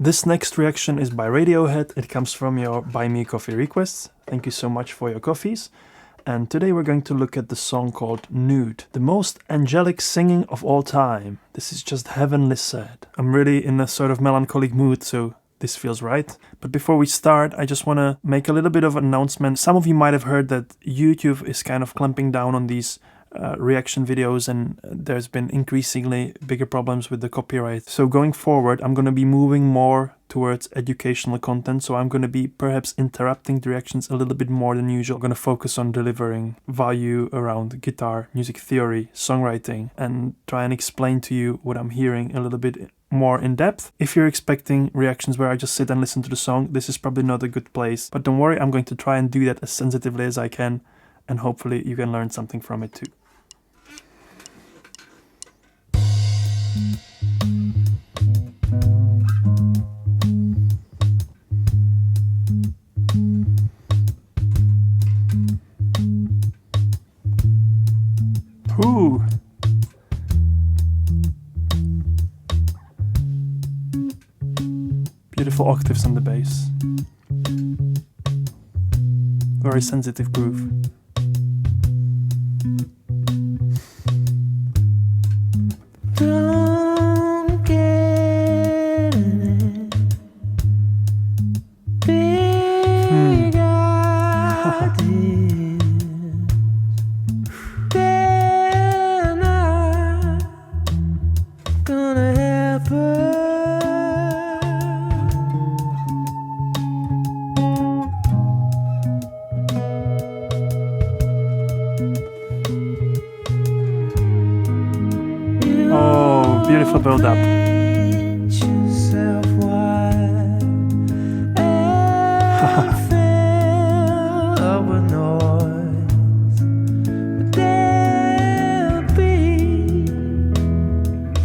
This next reaction is by Radiohead. It comes from your Buy Me Coffee requests. Thank you so much for your coffees. And today we're going to look at the song called Nude, the most angelic singing of all time. This is just heavenly sad. I'm really in a sort of melancholic mood, so this feels right. But before we start, I just want to make a little bit of an announcement. Some of you might have heard that YouTube is kind of clamping down on these reaction videos, and there's been increasingly bigger problems with the copyright. So going forward, I'm going to be moving more towards educational content, so I'm going to be perhaps interrupting the reactions a little bit more than usual. I'm going to focus on delivering value around guitar, music theory, songwriting, and try and explain to you what I'm hearing a little bit more in depth. If you're expecting reactions where I just sit and listen to the song, this is probably not a good place. But don't worry, I'm going to try and do that as sensitively as I can, and hopefully you can learn something from it too. Ooh. Beautiful octaves on the bass. Very sensitive groove. Don't get it. Big ideas. They're not gonna happen. Oh, beautiful build up.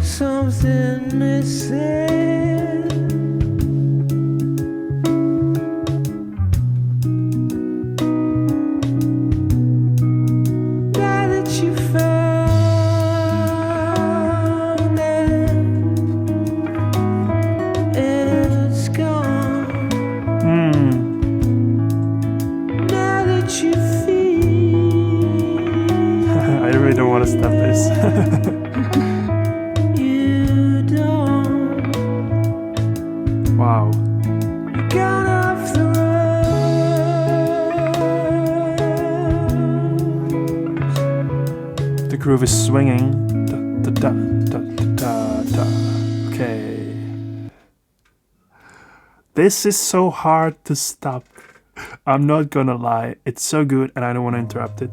Something missing. Now that you found it, it's gone. Now that you feel I really don't want to stop this. Wow. gone off the road. The groove is swinging. Da, da, da, da, da, da. Okay. This is so hard to stop. I'm not gonna lie. It's so good and I don't want to interrupt it.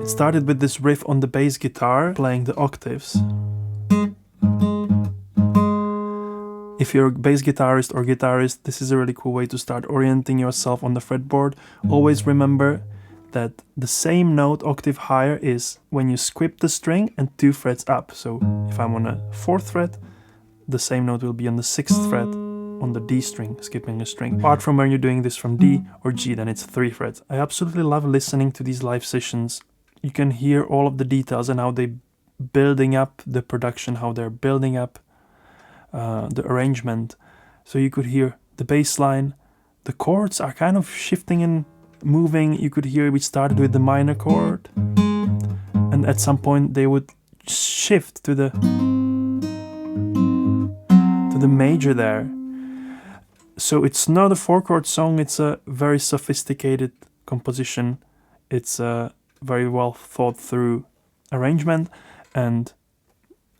It started with this riff on the bass guitar, playing the octaves. If you're a bass guitarist or guitarist, this is a really cool way to start orienting yourself on the fretboard. Always remember that the same note octave higher is when you skip the string and 2 frets up. So if I'm on a 4th fret, the same note will be on the 6th fret on the D string, skipping a string. Apart from when you're doing this from D or G, then it's 3 frets. I absolutely love listening to these live sessions. You can hear all of the details and how they're building up the production, how they're building up the arrangement. So you could hear the bass line, the chords are kind of shifting and moving. You could hear we started with the minor chord and at some point they would shift to the major there. So it's not a 4-chord song, it's a very sophisticated composition. It's a very well thought through arrangement, and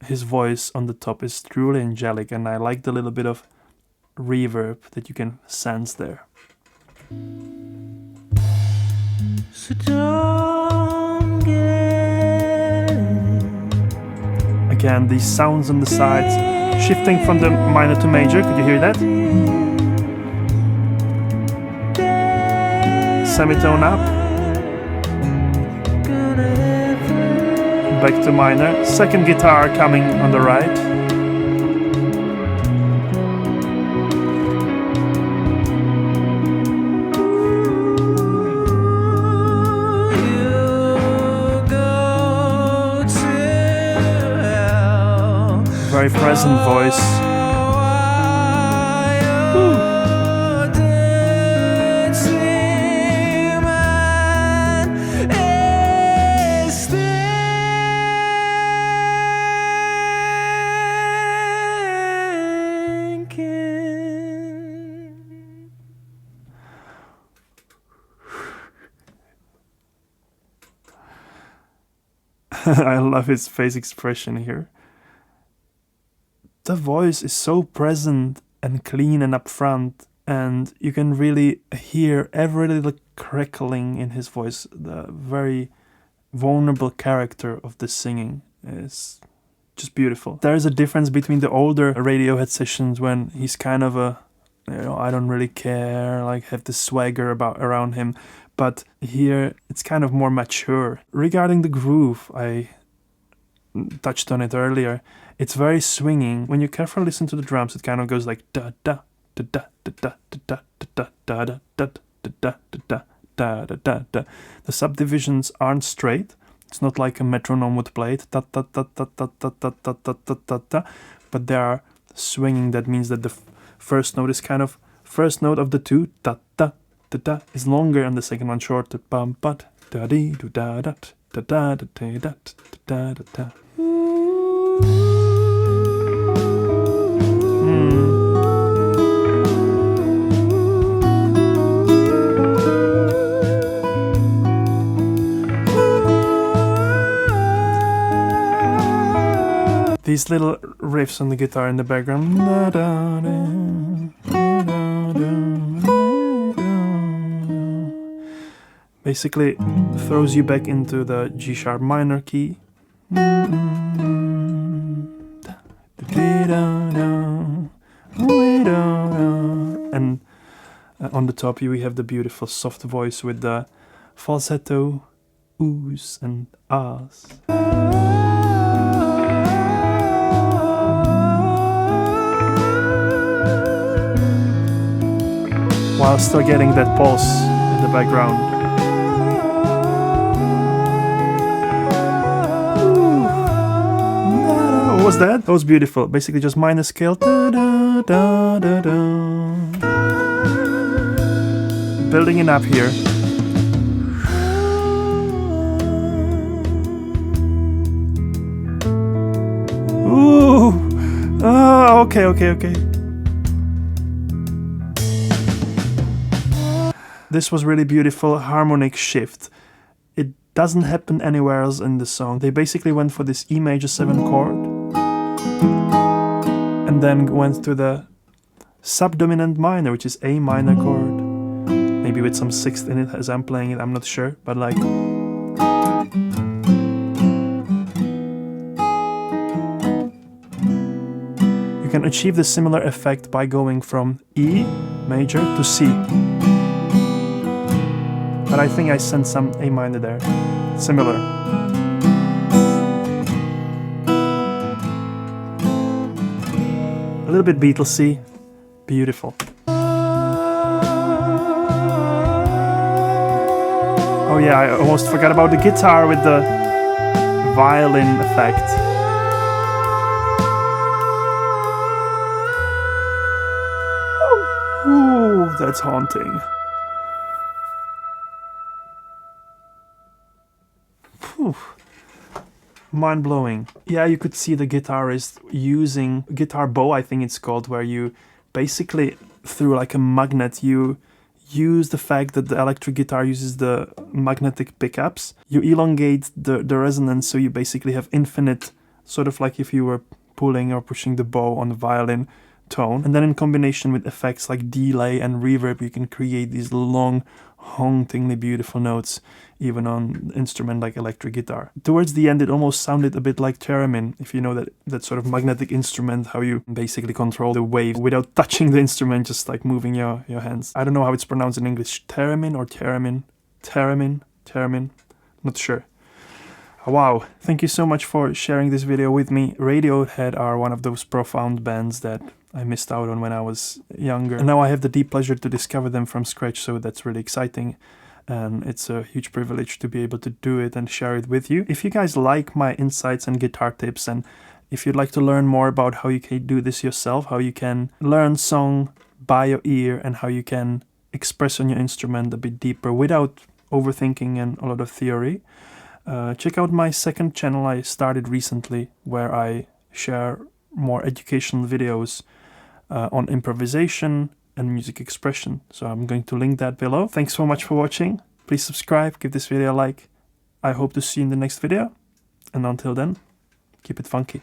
his voice on the top is truly angelic, and I like the little bit of reverb that you can sense there. So don't get it. Again, these sounds on the sides, shifting from the minor to major, could you hear that? Semitone up, back to minor, second guitar coming on the right. You Very present voice. I love his face expression here. The voice is so present and clean and upfront, and you can really hear every little crackling in his voice. The very vulnerable character of the singing is just beautiful. There is a difference between the older Radiohead sessions when he's kind of a, I don't really care, like have the swagger around him. But here it's kind of more mature. Regarding the groove, I touched on it earlier. It's very swinging. When you carefully listen to the drums, it kind of goes like da da da da da da da da da da da da da da da da. The subdivisions aren't straight. It's not like a metronome would play it, da da da da da da da da da da da da, but they are swinging. That means that the first note is kind of first note of the two, da da da da, is longer, and the second one shorter. Bum but da dee do da da da da da da da da da da. These little riffs on the guitar in the background basically throws you back into the G sharp minor key. And on the top we have the beautiful soft voice with the falsetto oohs and ahs. While still getting that pulse in the background. What was that? That was beautiful. Basically just minor scale. Building it up here. Ooh! Oh, okay. This was really beautiful harmonic shift. It doesn't happen anywhere else in the song. They basically went for this E major 7 chord and then went to the subdominant minor, which is A minor chord. Maybe with some sixth in it as I'm playing it, I'm not sure, but like... You can achieve the similar effect by going from E major to C. But I think I sent some A minor there. Similar. A little bit Beatlesy. Beautiful. Oh yeah, I almost forgot about the guitar with the violin effect. Ooh, that's haunting. Mind-blowing. Yeah, you could see the guitarist using guitar bow, I think it's called, where you basically, through like a magnet, you use the fact that the electric guitar uses the magnetic pickups. You elongate the resonance, so you basically have infinite, sort of like if you were pulling or pushing the bow on the violin tone. And then in combination with effects like delay and reverb, you can create these long, hauntingly beautiful notes, even on an instrument like electric guitar. Towards the end, it almost sounded a bit like theremin, if you know that sort of magnetic instrument, how you basically control the wave without touching the instrument, just like moving your hands. I don't know how it's pronounced in English, theremin or theremin? Theremin, not sure. Wow, thank you so much for sharing this video with me. Radiohead are one of those profound bands that I missed out on when I was younger. And now I have the deep pleasure to discover them from scratch, so that's really exciting. And it's a huge privilege to be able to do it and share it with you. If you guys like my insights and guitar tips and If you'd like to learn more about how you can do this yourself, how you can learn song by your ear, and how you can express on your instrument a bit deeper without overthinking and a lot of theory, check out my second channel I started recently, where I share more educational videos on improvisation and music expression. So I'm going to link that below. Thanks so much for watching. Please subscribe, give this video a like. I hope to see you in the next video. And until then, keep it funky.